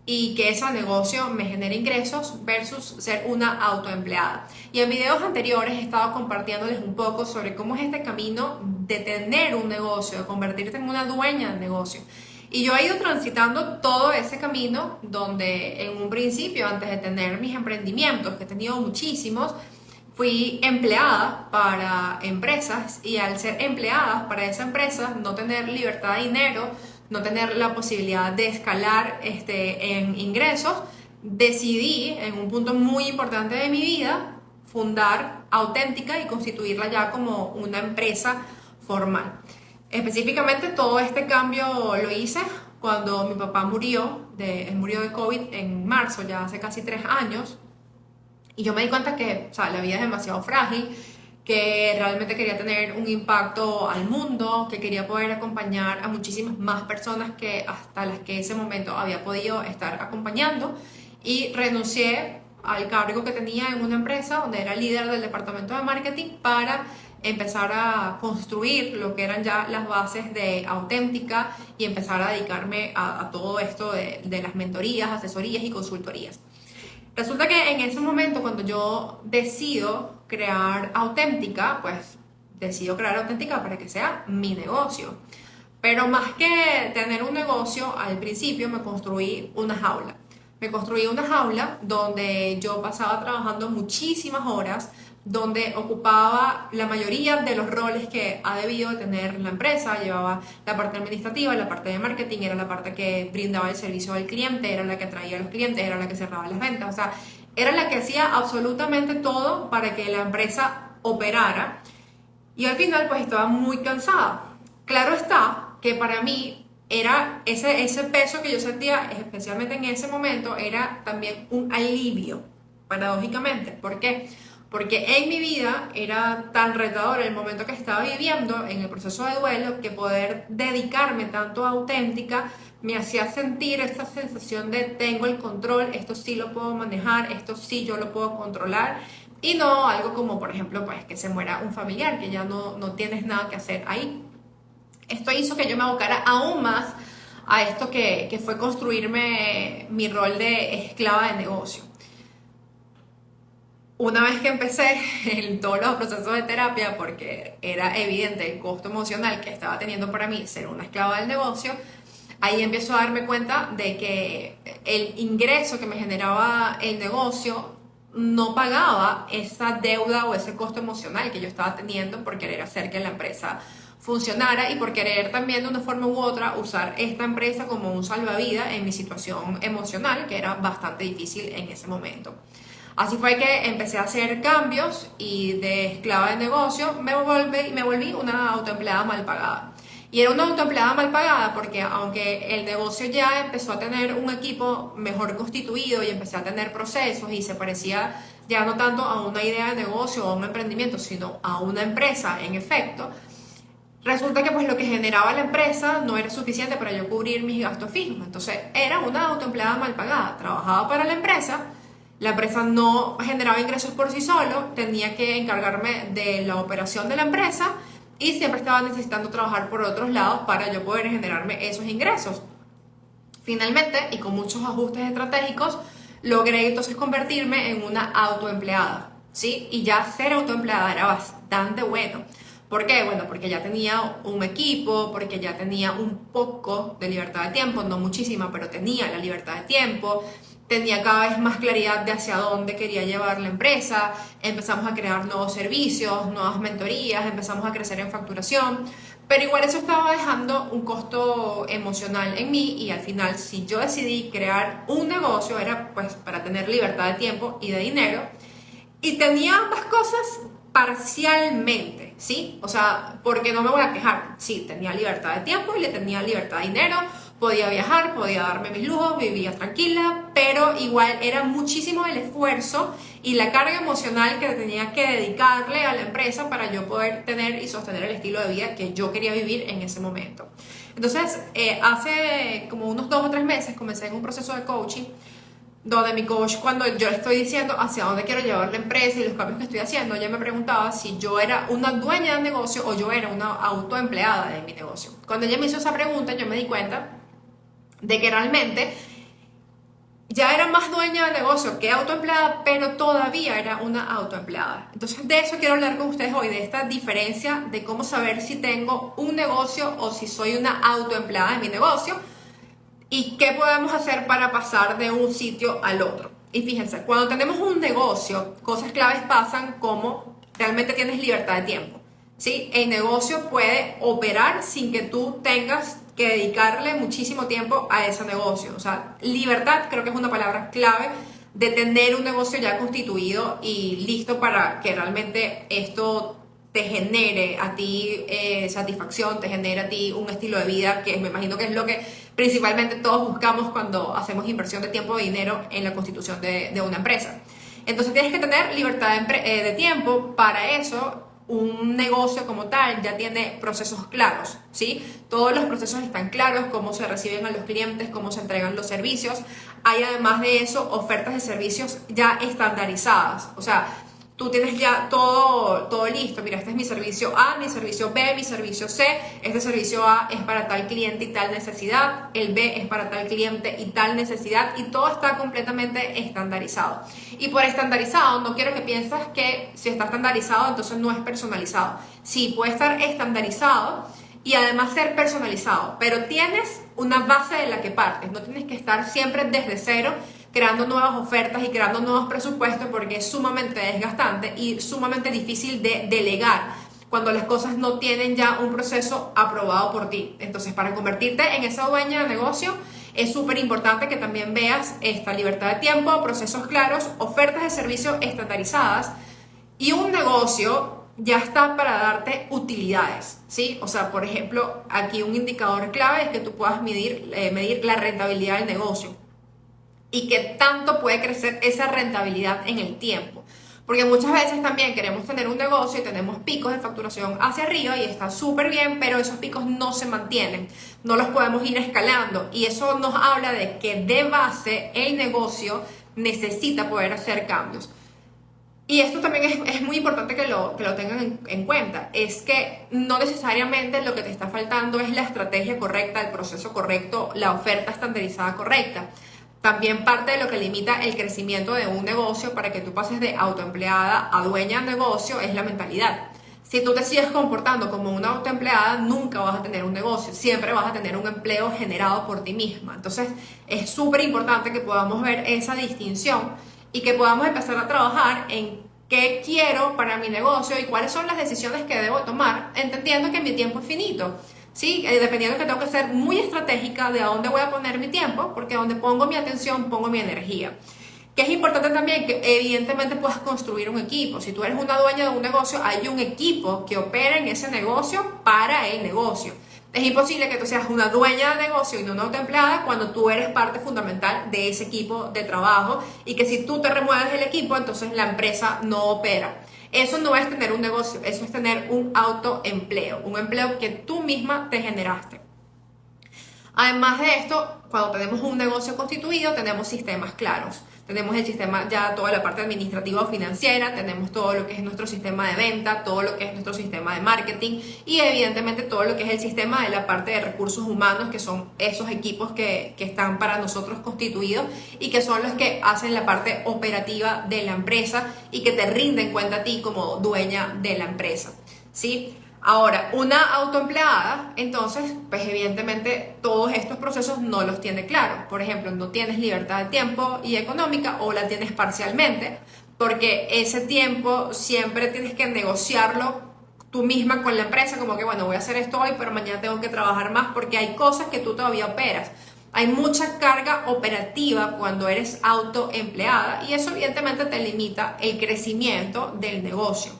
y que ese negocio me genere ingresos versus ser una autoempleada. Y en videos anteriores he estado compartiéndoles un poco sobre cómo es este camino de tener un negocio, de convertirte en una dueña del negocio. Y yo he ido transitando todo ese camino donde en un principio, antes de tener mis emprendimientos, que he tenido muchísimos, fui empleada para empresas y al ser empleada para esa empresa, no tener libertad de dinero, no tener la posibilidad de escalar en ingresos, decidí en un punto muy importante de mi vida fundar Auténtica y constituirla ya como una empresa formal. Específicamente todo este cambio lo hice cuando mi papá él murió de COVID en marzo, ya hace casi 3 años, y yo me di cuenta que, o sea, la vida es demasiado frágil, que realmente quería tener un impacto al mundo, que quería poder acompañar a muchísimas más personas que hasta las que ese momento había podido estar acompañando, y renuncié al cargo que tenía en una empresa donde era líder del departamento de marketing para empezar a construir lo que eran ya las bases de Auténtica y empezar a dedicarme a todo esto de las mentorías, asesorías y consultorías. Resulta que en ese momento, cuando yo decido crear Auténtica, pues decido crear Auténtica para que sea mi negocio. Pero más que tener un negocio, al principio me construí una jaula. Me construí una jaula donde yo pasaba trabajando muchísimas horas, donde ocupaba la mayoría de los roles que ha debido de tener la empresa. Llevaba la parte administrativa, la parte de marketing, era la parte que brindaba el servicio al cliente, era la que atraía a los clientes, era la que cerraba las ventas, o sea, era la que hacía absolutamente todo para que la empresa operara. Y al final pues estaba muy cansada. Claro está que para mí era ese peso que yo sentía, especialmente en ese momento, era también un alivio, paradójicamente. ¿Por qué? Porque en mi vida era tan retador el momento que estaba viviendo en el proceso de duelo, que poder dedicarme tanto a Auténtica me hacía sentir esta sensación de tengo el control, esto sí lo puedo manejar, esto sí yo lo puedo controlar, y no algo como, por ejemplo, pues que se muera un familiar, que ya no tienes nada que hacer ahí. Esto hizo que yo me abocara aún más a esto que fue construirme mi rol de esclava de negocio. Una vez que empecé en todos los procesos de terapia, porque era evidente el costo emocional que estaba teniendo para mí ser una esclava del negocio, ahí empiezo a darme cuenta de que el ingreso que me generaba el negocio no pagaba esa deuda o ese costo emocional que yo estaba teniendo por querer hacer que la empresa funcionara y por querer también de una forma u otra usar esta empresa como un salvavidas en mi situación emocional, que era bastante difícil en ese momento. Así fue que empecé a hacer cambios y de esclava de negocio me volví una autoempleada mal pagada. Y era una autoempleada mal pagada porque aunque el negocio ya empezó a tener un equipo mejor constituido y empecé a tener procesos y se parecía ya no tanto a una idea de negocio o a un emprendimiento, sino a una empresa en efecto, resulta que pues lo que generaba la empresa no era suficiente para yo cubrir mis gastos fijos. Entonces era una autoempleada mal pagada. Trabajaba para la empresa no generaba ingresos por sí solo, tenía que encargarme de la operación de la empresa y siempre estaba necesitando trabajar por otros lados para yo poder generarme esos ingresos. Finalmente, y con muchos ajustes estratégicos, logré entonces convertirme en una autoempleada, ¿sí? Y ya ser autoempleada era bastante bueno. ¿Por qué? Bueno, porque ya tenía un equipo, porque ya tenía un poco de libertad de tiempo, no muchísima, pero tenía la libertad de tiempo, tenía cada vez más claridad de hacia dónde quería llevar la empresa, empezamos a crear nuevos servicios, nuevas mentorías, empezamos a crecer en facturación, pero igual eso estaba dejando un costo emocional en mí y al final si yo decidí crear un negocio era pues para tener libertad de tiempo y de dinero y tenía ambas cosas parcialmente, ¿sí? O sea, porque no me voy a quejar, sí, tenía libertad de tiempo y le tenía libertad de dinero, podía viajar, podía darme mis lujos, vivía tranquila, pero igual era muchísimo el esfuerzo y la carga emocional que tenía que dedicarle a la empresa para yo poder tener y sostener el estilo de vida que yo quería vivir en ese momento. Entonces, hace como unos 2 o 3 meses comencé en un proceso de coaching donde mi coach, cuando yo le estoy diciendo hacia dónde quiero llevar la empresa y los cambios que estoy haciendo, ella me preguntaba si yo era una dueña del negocio o yo era una autoempleada de mi negocio. Cuando ella me hizo esa pregunta, yo me di cuenta de que realmente ya era más dueña de negocio que autoempleada, pero todavía era una autoempleada. Entonces de eso quiero hablar con ustedes hoy, de esta diferencia de cómo saber si tengo un negocio o si soy una autoempleada en mi negocio y qué podemos hacer para pasar de un sitio al otro. Y fíjense, cuando tenemos un negocio, cosas claves pasan como realmente tienes libertad de tiempo. ¿Sí? El negocio puede operar sin que tú tengas que dedicarle muchísimo tiempo a ese negocio. O sea, libertad creo que es una palabra clave de tener un negocio ya constituido y listo para que realmente esto te genere a ti satisfacción, te genere a ti un estilo de vida que me imagino que es lo que principalmente todos buscamos cuando hacemos inversión de tiempo y dinero en la constitución de una empresa. Entonces tienes que tener libertad de tiempo. Para eso un negocio como tal ya tiene procesos claros, ¿sí? Todos los procesos están claros, cómo se reciben a los clientes, cómo se entregan los servicios. Hay además de eso ofertas de servicios ya estandarizadas, o sea, tú tienes ya todo listo. Mira, este es mi servicio A, mi servicio B, mi servicio C. Este servicio A es para tal cliente y tal necesidad. El B es para tal cliente y tal necesidad. Y todo está completamente estandarizado. Y por estandarizado no quiero que pienses que si está estandarizado entonces no es personalizado. Sí, puede estar estandarizado y además ser personalizado, pero tienes una base de la que partes. No tienes que estar siempre desde cero creando nuevas ofertas y creando nuevos presupuestos, porque es sumamente desgastante y sumamente difícil de delegar cuando las cosas no tienen ya un proceso aprobado por ti. Entonces, para convertirte en esa dueña de negocio, es súper importante que también veas esta libertad de tiempo, procesos claros, ofertas de servicio estandarizadas, y un negocio ya está para darte utilidades, ¿sí? O sea, por ejemplo, aquí un indicador clave es que tú puedas medir la rentabilidad del negocio y qué tanto puede crecer esa rentabilidad en el tiempo. Porque muchas veces también queremos tener un negocio y tenemos picos de facturación hacia arriba y está súper bien, pero esos picos no se mantienen, no los podemos ir escalando, y eso nos habla de que de base el negocio necesita poder hacer cambios. Y esto también es muy importante que lo tengan en cuenta, es que no necesariamente lo que te está faltando es la estrategia correcta, el proceso correcto, la oferta estandarizada correcta. También parte de lo que limita el crecimiento de un negocio para que tú pases de autoempleada a dueña de negocio es la mentalidad. Si tú te sigues comportando como una autoempleada, nunca vas a tener un negocio, siempre vas a tener un empleo generado por ti misma. Entonces es súper importante que podamos ver esa distinción y que podamos empezar a trabajar en qué quiero para mi negocio y cuáles son las decisiones que debo tomar, entendiendo que mi tiempo es finito. Sí, dependiendo que tengo que ser muy estratégica de a dónde voy a poner mi tiempo, porque donde pongo mi atención, pongo mi energía. Que es importante también que evidentemente puedas construir un equipo. Si tú eres una dueña de un negocio, hay un equipo que opera en ese negocio para el negocio. Es imposible que tú seas una dueña de negocio y no una autoempleada cuando tú eres parte fundamental de ese equipo de trabajo, y que si tú te remueves del equipo, entonces la empresa no opera. Eso no es tener un negocio, eso es tener un autoempleo, un empleo que tú misma te generaste. Además de esto, cuando tenemos un negocio constituido, tenemos sistemas claros. Tenemos el sistema, ya toda la parte administrativa o financiera, tenemos todo lo que es nuestro sistema de venta, todo lo que es nuestro sistema de marketing y evidentemente todo lo que es el sistema de la parte de recursos humanos, que son esos equipos que están para nosotros constituidos y que son los que hacen la parte operativa de la empresa y que te rinden cuenta a ti como dueña de la empresa, ¿sí? Ahora, una autoempleada, entonces, pues evidentemente todos estos procesos no los tiene claros. Por ejemplo, no tienes libertad de tiempo y económica, o la tienes parcialmente, porque ese tiempo siempre tienes que negociarlo tú misma con la empresa, como que bueno, voy a hacer esto hoy, pero mañana tengo que trabajar más, porque hay cosas que tú todavía operas. Hay mucha carga operativa cuando eres autoempleada y eso evidentemente te limita el crecimiento del negocio.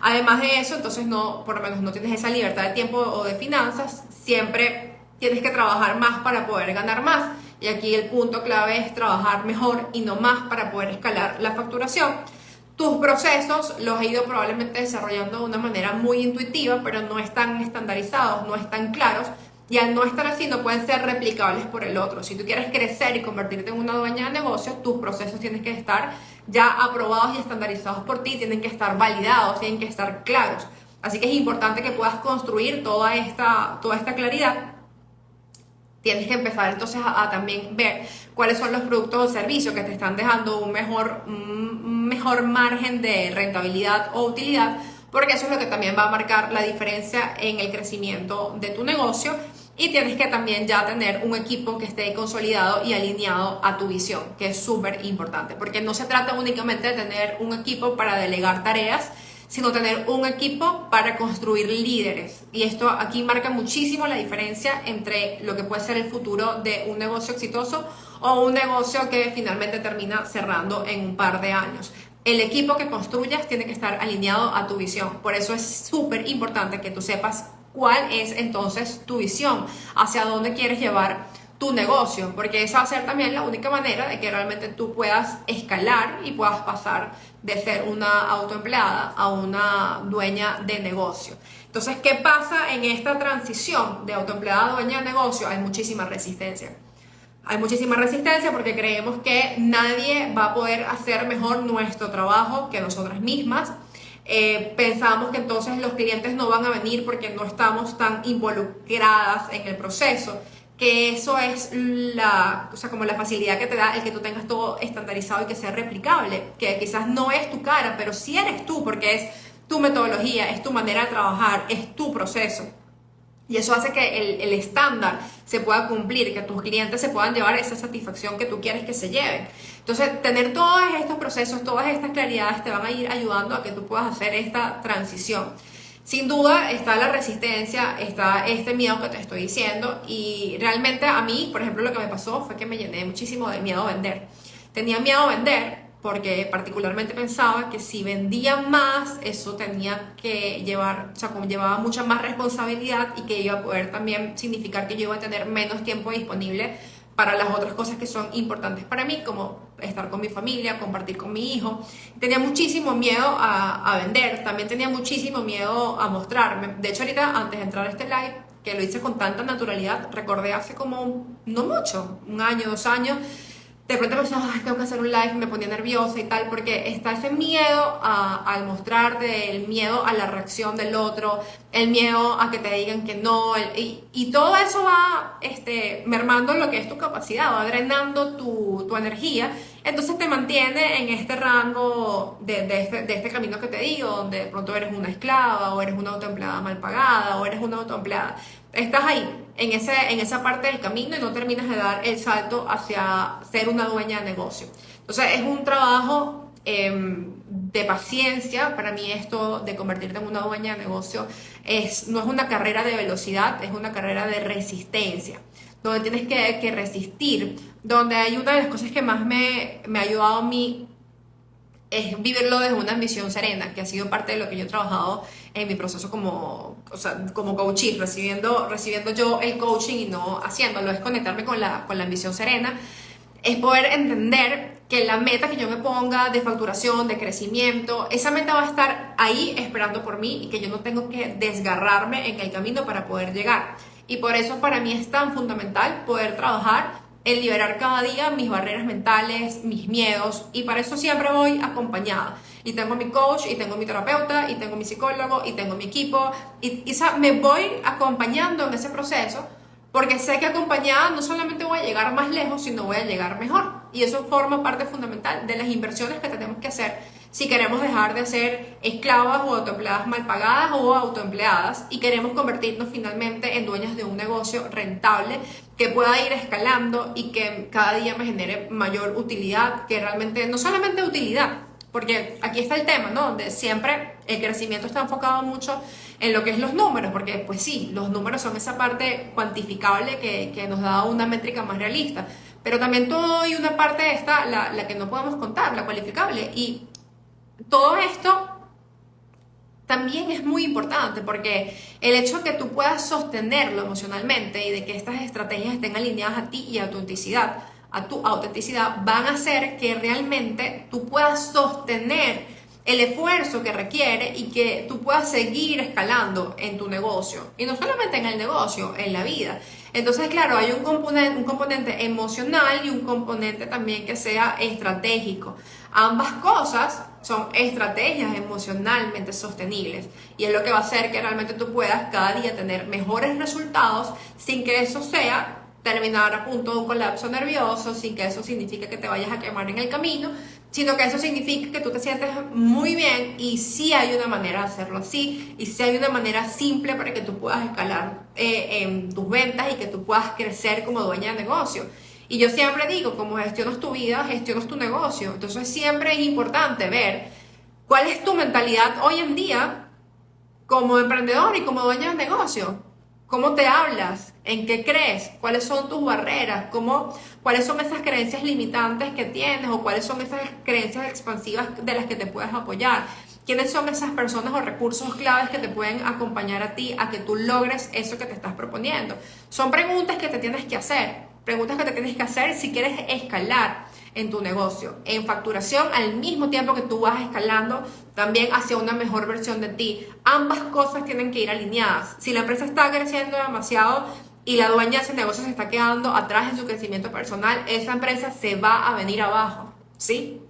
Además de eso, entonces no, por lo menos no tienes esa libertad de tiempo o de finanzas, siempre tienes que trabajar más para poder ganar más. Y aquí el punto clave es trabajar mejor y no más para poder escalar la facturación. Tus procesos los he ido probablemente desarrollando de una manera muy intuitiva, pero no están estandarizados, no están claros. Y al no estar así, no pueden ser replicables por el otro. Si tú quieres crecer y convertirte en una dueña de negocio, tus procesos tienen que estar ya aprobados y estandarizados por ti, tienen que estar validados, tienen que estar claros. Así que es importante que puedas construir toda esta claridad Tienes que empezar entonces a también ver cuáles son los productos o servicios que te están dejando un mejor margen de rentabilidad o utilidad, porque eso es lo que también va a marcar la diferencia en el crecimiento de tu negocio. Y tienes que también ya tener un equipo que esté consolidado y alineado a tu visión, que es súper importante, porque no se trata únicamente de tener un equipo para delegar tareas, sino tener un equipo para construir líderes. Y esto aquí marca muchísimo la diferencia entre lo que puede ser el futuro de un negocio exitoso o un negocio que finalmente termina cerrando en un par de años. El equipo que construyas tiene que estar alineado a tu visión. Por eso es súper importante que tú sepas cuál es entonces tu visión, hacia dónde quieres llevar tu negocio, porque esa va a ser también la única manera de que realmente tú puedas escalar y puedas pasar de ser una autoempleada a una dueña de negocio. Entonces, ¿qué pasa en esta transición de autoempleada a dueña de negocio? Hay muchísima resistencia. Hay muchísima resistencia porque creemos que nadie va a poder hacer mejor nuestro trabajo que nosotras mismas. Pensamos que entonces los clientes no van a venir porque no estamos tan involucradas en el proceso, que eso es como la facilidad que te da el que tú tengas todo estandarizado y que sea replicable, que quizás no es tu cara, pero sí eres tú, porque es tu metodología, es tu manera de trabajar, es tu proceso. Y eso hace que el estándar se pueda cumplir, que tus clientes se puedan llevar esa satisfacción que tú quieres que se lleven. Entonces, tener todos estos procesos, todas estas claridades te van a ir ayudando a que tú puedas hacer esta transición. Sin duda está la resistencia, está este miedo que te estoy diciendo, y realmente a mí, por ejemplo, lo que me pasó fue que me llené muchísimo de miedo a vender. Tenía miedo a vender porque particularmente pensaba que si vendía más, eso tenía que llevar, o sea, como llevaba mucha más responsabilidad y que iba a poder también significar que yo iba a tener menos tiempo disponible para las otras cosas que son importantes para mí, como estar con mi familia, compartir con mi hijo. Tenía muchísimo miedo a vender, también tenía muchísimo miedo a mostrarme. De hecho, ahorita, antes de entrar a este live, que lo hice con tanta naturalidad, recordé hace como, no mucho, un año, 2 años, de pronto pensaba, tengo que hacer un live, me ponía nerviosa y tal, porque está ese miedo al mostrarte, el miedo a la reacción del otro, el miedo a que te digan que no, y todo eso va mermando lo que es tu capacidad, va drenando tu energía, entonces te mantiene en este rango de este camino que te digo, donde de pronto eres una esclava, o eres una autoempleada mal pagada, o eres una autoempleada. Estás ahí, en esa parte del camino, y no terminas de dar el salto hacia ser una dueña de negocio. Entonces es un trabajo de paciencia. Para mí esto de convertirte en una dueña de negocio no es una carrera de velocidad, es una carrera de resistencia, donde tienes que resistir, donde hay una de las cosas que más me ha ayudado a mí es vivirlo desde una ambición serena, que ha sido parte de lo que yo he trabajado en mi proceso como coachee, recibiendo yo el coaching y no haciéndolo, es conectarme con la ambición serena, es poder entender que la meta que yo me ponga de facturación, de crecimiento, esa meta va a estar ahí esperando por mí y que yo no tengo que desgarrarme en el camino para poder llegar. Y por eso para mí es tan fundamental poder trabajar en liberar cada día mis barreras mentales, mis miedos, y para eso siempre voy acompañada. Y tengo mi coach, y tengo mi terapeuta, y tengo mi psicólogo, y tengo mi equipo, y me voy acompañando en ese proceso, porque sé que acompañada no solamente voy a llegar más lejos, sino voy a llegar mejor. Y eso forma parte fundamental de las inversiones que tenemos que hacer si queremos dejar de ser esclavas o autoempleadas mal pagadas o autoempleadas y queremos convertirnos finalmente en dueñas de un negocio rentable que pueda ir escalando y que cada día me genere mayor utilidad, que realmente no solamente utilidad, porque aquí está el tema, ¿no? Donde siempre el crecimiento está enfocado mucho en lo que es los números, porque pues sí, los números son esa parte cuantificable que nos da una métrica más realista, pero también todo hay una parte esta, la que no podemos contar, la cualificable, y todo esto también es muy importante, porque el hecho de que tú puedas sostenerlo emocionalmente y de que estas estrategias estén alineadas a ti y a tu autenticidad, van a hacer que realmente tú puedas sostener el esfuerzo que requiere y que tú puedas seguir escalando en tu negocio. Y no solamente en el negocio, en la vida. Entonces, claro, hay un componente emocional y un componente también que sea estratégico. Ambas cosas son estrategias emocionalmente sostenibles y es lo que va a hacer que realmente tú puedas cada día tener mejores resultados sin que eso sea terminar a punto de un colapso nervioso, sin que eso signifique que te vayas a quemar en el camino, sino que eso significa que tú te sientes muy bien y sí hay una manera de hacerlo así, y sí hay una manera simple para que tú puedas escalar en tus ventas y que tú puedas crecer como dueña de negocio. Y yo siempre digo, como gestionas tu vida, gestionas tu negocio. Entonces siempre es importante ver cuál es tu mentalidad hoy en día como emprendedor y como dueña de negocio. ¿Cómo te hablas? ¿En qué crees? ¿Cuáles son tus barreras? ¿Cuáles son esas creencias limitantes que tienes? ¿O cuáles son esas creencias expansivas de las que te puedes apoyar? ¿Quiénes son esas personas o recursos claves que te pueden acompañar a ti a que tú logres eso que te estás proponiendo? Son preguntas que te tienes que hacer. Preguntas que te tienes que hacer si quieres escalar en tu negocio, en facturación, al mismo tiempo que tú vas escalando también hacia una mejor versión de ti. Ambas cosas tienen que ir alineadas. Si la empresa está creciendo demasiado y la dueña de ese negocio se está quedando atrás en su crecimiento personal, esa empresa se va a venir abajo, ¿sí?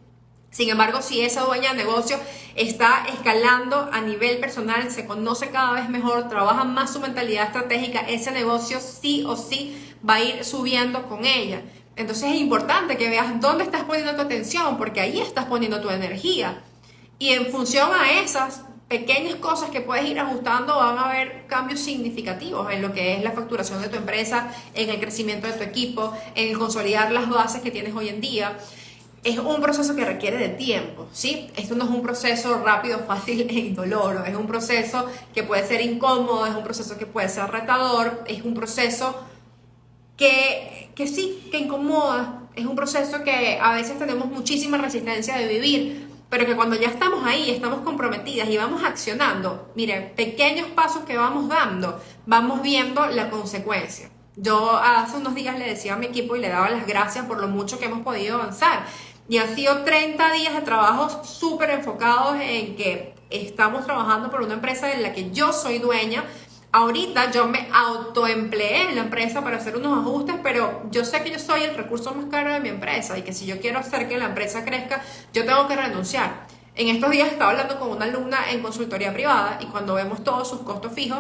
Sin embargo, si esa dueña de negocio está escalando a nivel personal, se conoce cada vez mejor, trabaja más su mentalidad estratégica, ese negocio sí o sí va a ir subiendo con ella. Entonces es importante que veas dónde estás poniendo tu atención, porque ahí estás poniendo tu energía. Y en función a esas pequeñas cosas que puedes ir ajustando, van a haber cambios significativos en lo que es la facturación de tu empresa, en el crecimiento de tu equipo, en el consolidar las bases que tienes hoy en día. Es un proceso que requiere de tiempo, ¿sí? Esto no es un proceso rápido, fácil e indoloro. Es un proceso que puede ser incómodo, es un proceso que puede ser retador, es un proceso que sí, que incomoda. Es un proceso que a veces tenemos muchísima resistencia de vivir, pero que cuando ya estamos ahí, estamos comprometidas y vamos accionando, mire, pequeños pasos que vamos dando, vamos viendo la consecuencia. Yo hace unos días le decía a mi equipo y le daba las gracias por lo mucho que hemos podido avanzar. Y han sido 30 días de trabajos súper enfocados en que estamos trabajando por una empresa en la que yo soy dueña. Ahorita yo me autoempleé en la empresa para hacer unos ajustes, pero yo sé que yo soy el recurso más caro de mi empresa y que si yo quiero hacer que la empresa crezca, yo tengo que renunciar. En estos días estaba hablando con una alumna en consultoría privada y cuando vemos todos sus costos fijos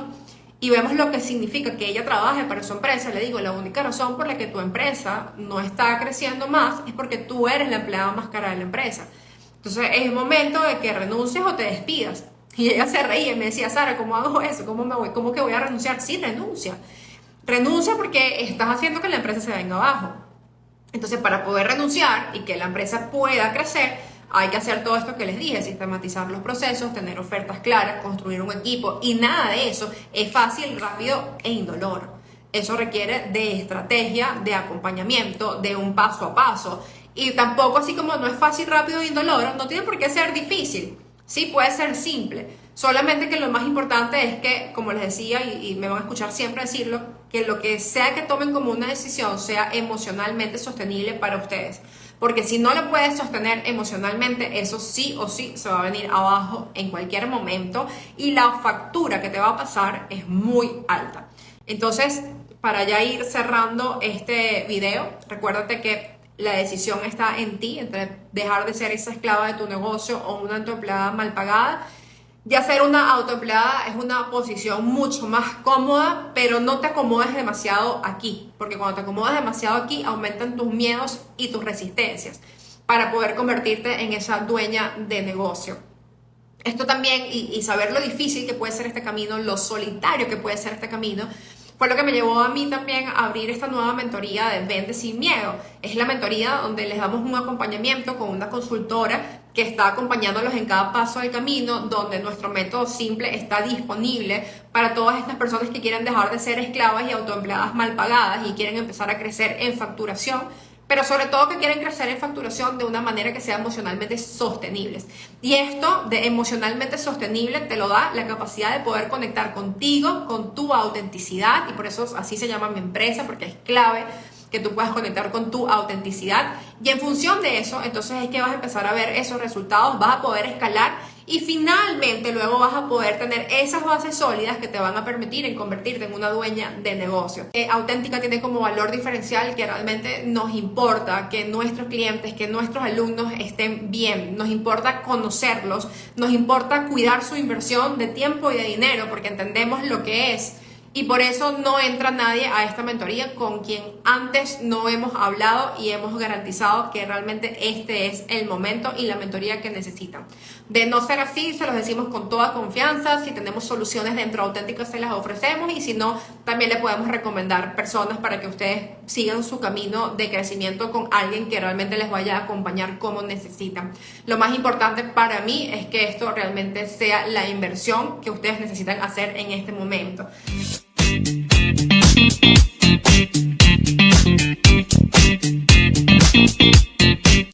y vemos lo que significa que ella trabaje para su empresa, le digo, la única razón por la que tu empresa no está creciendo más es porque tú eres la empleada más cara de la empresa. Entonces es el momento de que renuncies o te despidas. Y ella se reía y me decía, Sara, ¿cómo hago eso? ¿Cómo me voy? ¿Cómo que voy a renunciar? Sí, renuncia. Renuncia porque estás haciendo que la empresa se venga abajo. Entonces, para poder renunciar y que la empresa pueda crecer, hay que hacer todo esto que les dije, sistematizar los procesos, tener ofertas claras, construir un equipo. Y nada de eso es fácil, rápido e indoloro. Eso requiere de estrategia, de acompañamiento, de un paso a paso. Y tampoco así como no es fácil, rápido e indoloro, no tiene por qué ser difícil. Sí, puede ser simple, solamente que lo más importante es que, como les decía, y me van a escuchar siempre decirlo, que lo que sea que tomen como una decisión sea emocionalmente sostenible para ustedes. Porque si no lo puedes sostener emocionalmente, eso sí o sí se va a venir abajo en cualquier momento y la factura que te va a pasar es muy alta. Entonces, para ya ir cerrando este video, recuérdate que la decisión está en ti, entre dejar de ser esa esclava de tu negocio o una autoempleada mal pagada. Ya ser una autoempleada es una posición mucho más cómoda, pero no te acomodes demasiado aquí, porque cuando te acomodas demasiado aquí aumentan tus miedos y tus resistencias para poder convertirte en esa dueña de negocio. Esto también, y saber lo difícil que puede ser este camino, lo solitario que puede ser este camino, fue lo que me llevó a mí también a abrir esta nueva mentoría de Vende Sin Miedo. Es la mentoría donde les damos un acompañamiento con una consultora que está acompañándolos en cada paso del camino, donde nuestro método simple está disponible para todas estas personas que quieren dejar de ser esclavas y autoempleadas mal pagadas y quieren empezar a crecer en facturación, pero sobre todo que quieren crecer en facturación de una manera que sea emocionalmente sostenibles. Y esto de emocionalmente sostenible te lo da la capacidad de poder conectar contigo, con tu autenticidad, y por eso así se llama mi empresa, porque es clave que tú puedas conectar con tu autenticidad. Y en función de eso, entonces es que vas a empezar a ver esos resultados, vas a poder escalar y finalmente luego vas a poder tener esas bases sólidas que te van a permitir en convertirte en una dueña de negocio. Auténtica tiene como valor diferencial que realmente nos importa que nuestros clientes, que nuestros alumnos estén bien, nos importa conocerlos, nos importa cuidar su inversión de tiempo y de dinero porque entendemos lo que es Y por eso no entra nadie a esta mentoría con quien antes no hemos hablado y hemos garantizado que realmente este es el momento y la mentoría que necesitan. De no ser así, se los decimos con toda confianza. Si tenemos soluciones dentro auténticas, se las ofrecemos, y si no, también le podemos recomendar personas para que ustedes sigan su camino de crecimiento con alguien que realmente les vaya a acompañar como necesitan. Lo más importante para mí es que esto realmente sea la inversión que ustedes necesitan hacer en este momento.